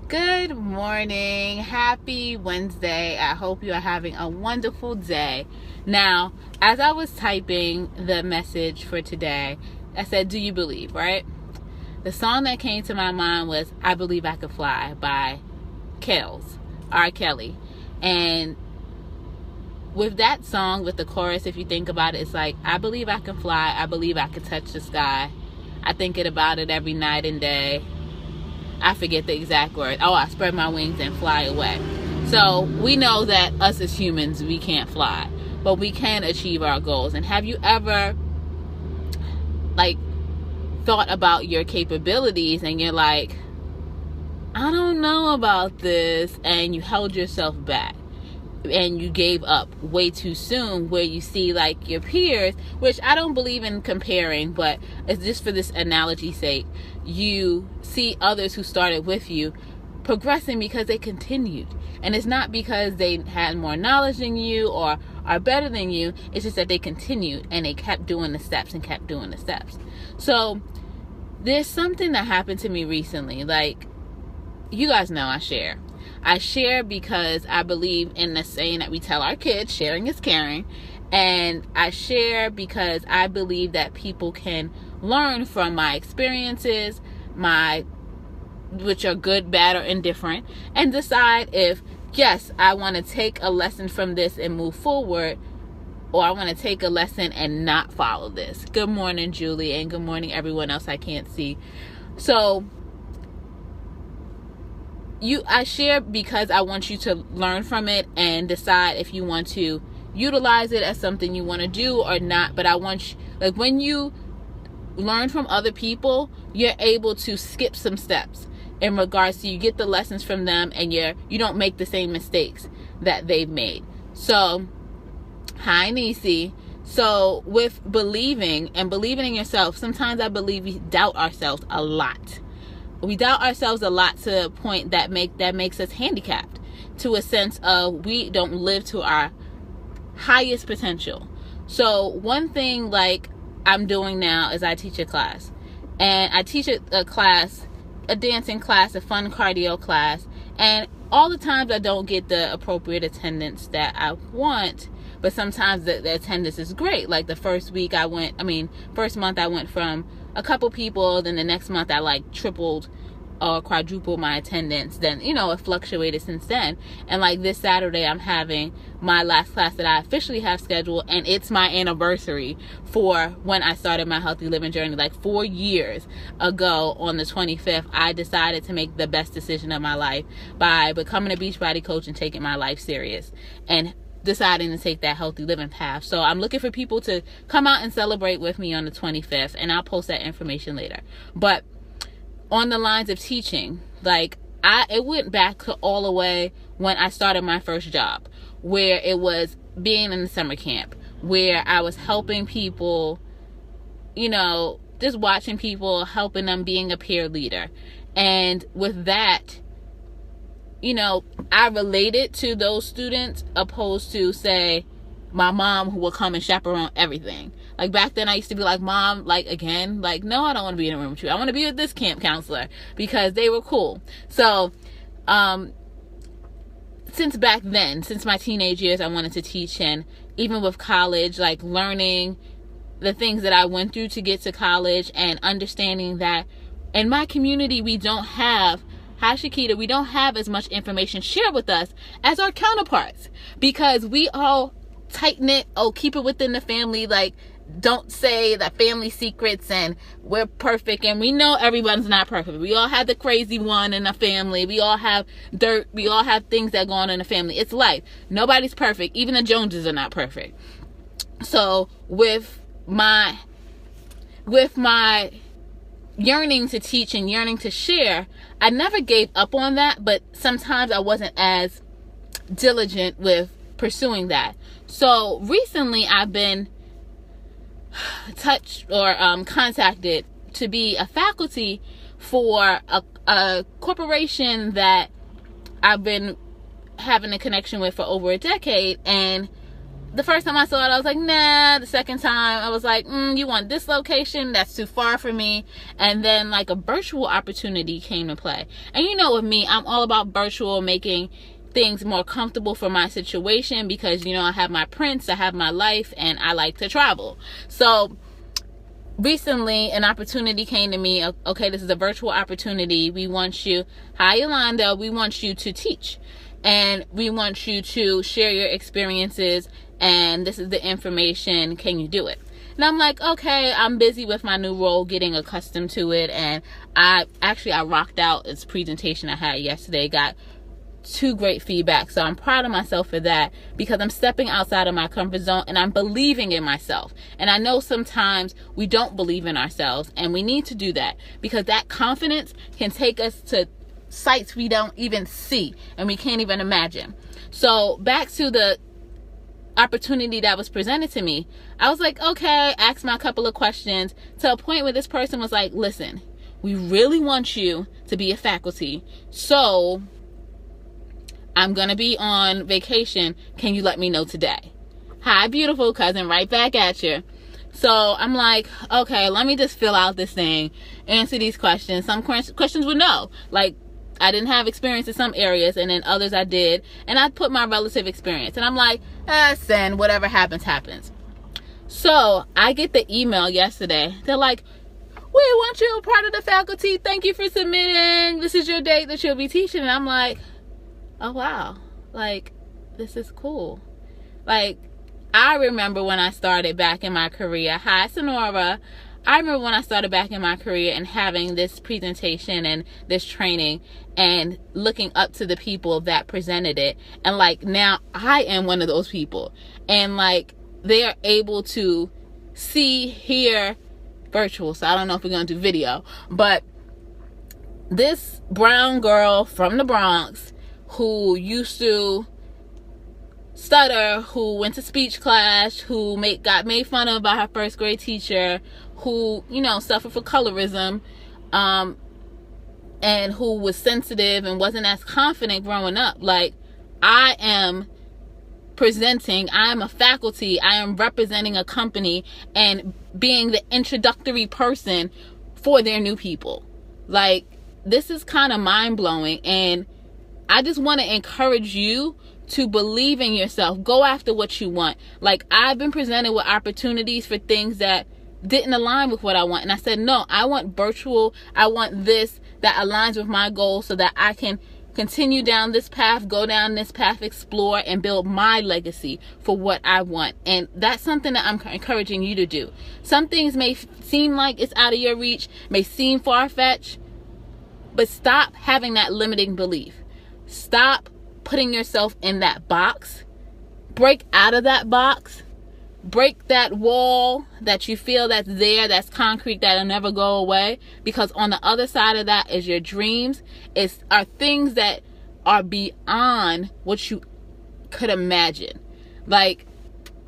Good morning. Happy Wednesday. I hope you are having a wonderful day. Now, as I was typing the message for today, I said, do you believe, right? The song that came to my mind was I Believe I Could Fly by R. Kelly. And with that song, with the chorus, if you think about it, it's like, I believe I can fly. I believe I can touch the sky. I think about it every night and day. I forget the exact word. Oh, I spread my wings and fly away. So we know that us as humans, we can't fly, but we can achieve our goals. And have you ever thought about your capabilities and you're like, I don't know about this, and you held yourself back and you gave up way too soon, where you see your peers, which I don't believe in comparing, but it's just for this analogy's sake. You see others who started with you progressing because they continued, and it's not because they had more knowledge than you or are better than you. It's just that they continued and they kept doing the steps and kept doing the steps. So there's something that happened to me recently. You guys know I share because I believe in the saying that we tell our kids, sharing is caring. And I share because I believe that people can learn from my experiences, which are good, bad, or indifferent, and decide if, yes, I want to take a lesson from this and move forward, or I want to take a lesson and not follow this. Good morning, Julie, and good morning, everyone else I can't see. So I share because I want you to learn from it and decide if you want to utilize it as something you want to do or not. But I want you, when you learn from other people, you're able to skip some steps in regards to, you get the lessons from them and you don't make the same mistakes that they've made. So, hi Nisi. So with believing in yourself, sometimes I believe we doubt ourselves a lot. We doubt ourselves a lot to a point that makes us handicapped, to a sense of we don't live to our highest potential. So one thing I'm doing now is I teach a class, and I teach a class, a dancing class, a fun cardio class, and all the times I don't get the appropriate attendance that I want, but sometimes the attendance is great. Like the first month I went from a couple people, then the next month I tripled or quadrupled my attendance. Then it fluctuated since then, and this Saturday I'm having my last class that I officially have scheduled, and it's my anniversary for when I started my healthy living journey. 4 years ago on the 25th, I decided to make the best decision of my life by becoming a Beachbody coach and taking my life serious and deciding to take that healthy living path. So I'm looking for people to come out and celebrate with me on the 25th, and I'll post that information later. But on the lines of teaching, it went back to all the way when I started my first job, where it was being in the summer camp, where I was helping people, just watching people, helping them, being a peer leader. And with that, I related to those students opposed to, say, my mom, who would come and chaperone everything. Back then I used to be like, Mom, again, no, I don't want to be in a room with you. I want to be with this camp counselor, because they were cool. So, since back then, since my teenage years, I wanted to teach. And even with college, learning the things that I went through to get to college, and understanding that in my community, we don't have as much information shared with us as our counterparts, because we all tight-knit, keep it within the family, don't say the family secrets, and we're perfect. And we know everyone's not perfect. We all have the crazy one in the family. We all have dirt. We all have things that go on in the family. It's life. Nobody's perfect. Even the Joneses are not perfect. So with my yearning to teach and yearning to share, I never gave up on that, but sometimes I wasn't as diligent with pursuing that. So recently I've been contacted to be a faculty for a corporation that I've been having a connection with for over a decade, and the first time I saw it, I was like, nah. The second time, I was like, you want this location? That's too far for me. And then like a virtual opportunity came to play. And you know, with me, I'm all about virtual, making things more comfortable for my situation, because, you know, I have my prints, I have my life, and I like to travel. So recently an opportunity came to me. Okay, this is a virtual opportunity. We want you, hi Yolanda, we want you to teach, and we want you to share your experiences, and this is the information. Can you do it? And I'm like, okay, I'm busy with my new role, getting accustomed to it. And I rocked out this presentation I had yesterday, got 2 great feedback. So I'm proud of myself for that, because I'm stepping outside of my comfort zone and I'm believing in myself. And I know sometimes we don't believe in ourselves, and we need to do that, because that confidence can take us to sites we don't even see and we can't even imagine. So back to the opportunity that was presented to me, I was like, okay, asked my couple of questions, to a point where this person was like, listen, we really want you to be a faculty, so I'm gonna be on vacation, can you let me know today? Hi, beautiful cousin, right back at you. So I'm like, okay, let me just fill out this thing, answer these questions. Some questions were no, like I didn't have experience in some areas, and then others I did, and I put my relative experience, and I'm like, send, whatever happens, happens. So I get the email yesterday. They're like, we want you a part of the faculty. Thank you for submitting. This is your date that you'll be teaching. And I'm like, oh wow, like this is cool. Like, I remember when I started back in my career. Hi, Sonora. I remember when I started back in my career and having this presentation and this training and looking up to the people that presented it. And like now I am one of those people. And like they are able to see, hear, virtual. So I don't know if we're going to do video. But this brown girl from the Bronx who used to stutter, who went to speech class, who got made fun of by her first grade teacher, who, you know, suffered from colorism, and who was sensitive and wasn't as confident growing up. Like, I am presenting, I am a faculty, I am representing a company and being the introductory person for their new people. Like, this is kind of mind-blowing, and I just want to encourage you to believe in yourself. Go after what you want. Like, I've been presented with opportunities for things that didn't align with what I want. And I said, no, I want virtual. I want this that aligns with my goals, so that I can continue down this path, go down this path, explore, and build my legacy for what I want. And that's something that I'm encouraging you to do. Some things may seem like it's out of your reach, may seem far-fetched, but stop having that limiting belief. Stop putting yourself in that box. Break out of that box. Break that wall that you feel that's there, that's concrete, that'll never go away. Because on the other side of that is your dreams. Are things that are beyond what you could imagine. Like,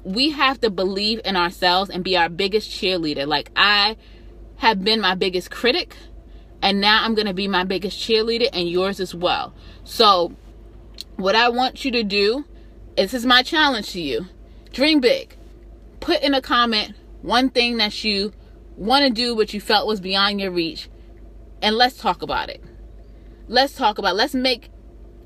we have to believe in ourselves and be our biggest cheerleader. Like, I have been my biggest critic, and now I'm going to be my biggest cheerleader, and yours as well. So what I want you to do, this is my challenge to you. Dream big. Put in a comment one thing that you want to do but you felt was beyond your reach, and let's talk about it. Let's talk about it. Let's make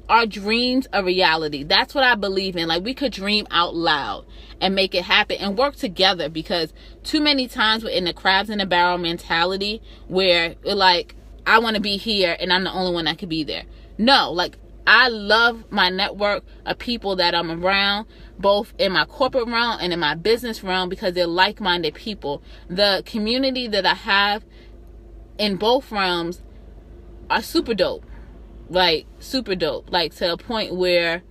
our dreams a reality. That's what I believe in. Like, we could dream out loud and make it happen and work together, because too many times we're in the crabs in the barrel mentality where we're like, I want to be here and I'm the only one that could be there. No, like, I love my network of people that I'm around, both in my corporate realm and in my business realm, because they're like-minded people. The community that I have in both realms are super dope. Like, super dope. Like, to a point where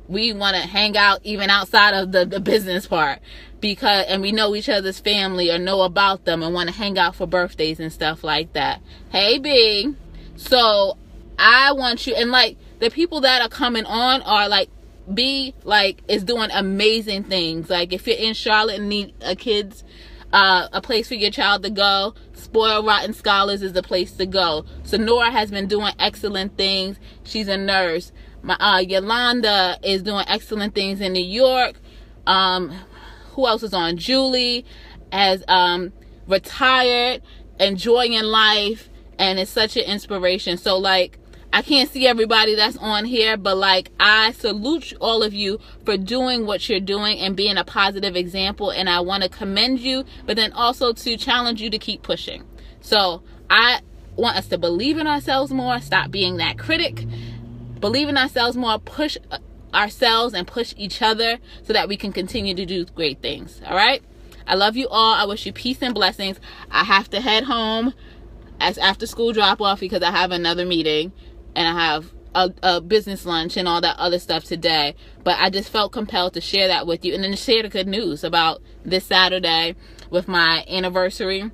we want to hang out even outside of the business part, and we know each other's family or know about them and want to hang out for birthdays and stuff like that. Hey, B. So I want you, and like, the people that are coming on are like, B, like, is doing amazing things. Like, if you're in Charlotte and need a place for your child to go, Spoiled Rotten Scholars is the place to go. Sonora has been doing excellent things. She's a nurse. Yolanda is doing excellent things in New York. Who else is on? Julie has retired, enjoying life, and it's such an inspiration. So like, I can't see everybody that's on here, but like, I salute all of you for doing what you're doing and being a positive example. And I want to commend you, but then also to challenge you to keep pushing. So I want us to believe in ourselves more, stop being that critic, believe in ourselves more, push ourselves and push each other so that we can continue to do great things. All right. I love you all. I wish you peace and blessings. I have to head home as after school drop off because I have another meeting. And I have a business lunch and all that other stuff today. But I just felt compelled to share that with you. And then to share the good news about this Saturday with my anniversary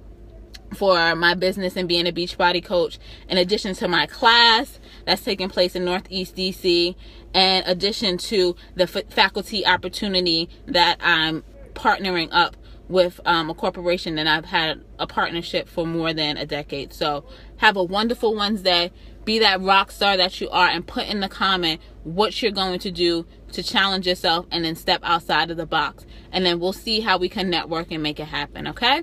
for my business and being a Beachbody coach. In addition to my class that's taking place in Northeast DC. In addition to the faculty opportunity that I'm partnering up with a corporation that I've had a partnership for more than a decade. So have a wonderful Wednesday. Be that rock star that you are, and put in the comment what you're going to do to challenge yourself and then step outside of the box. And then we'll see how we can network and make it happen, okay?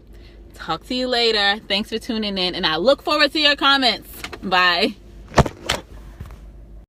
Talk to you later. Thanks for tuning in, and I look forward to your comments. Bye.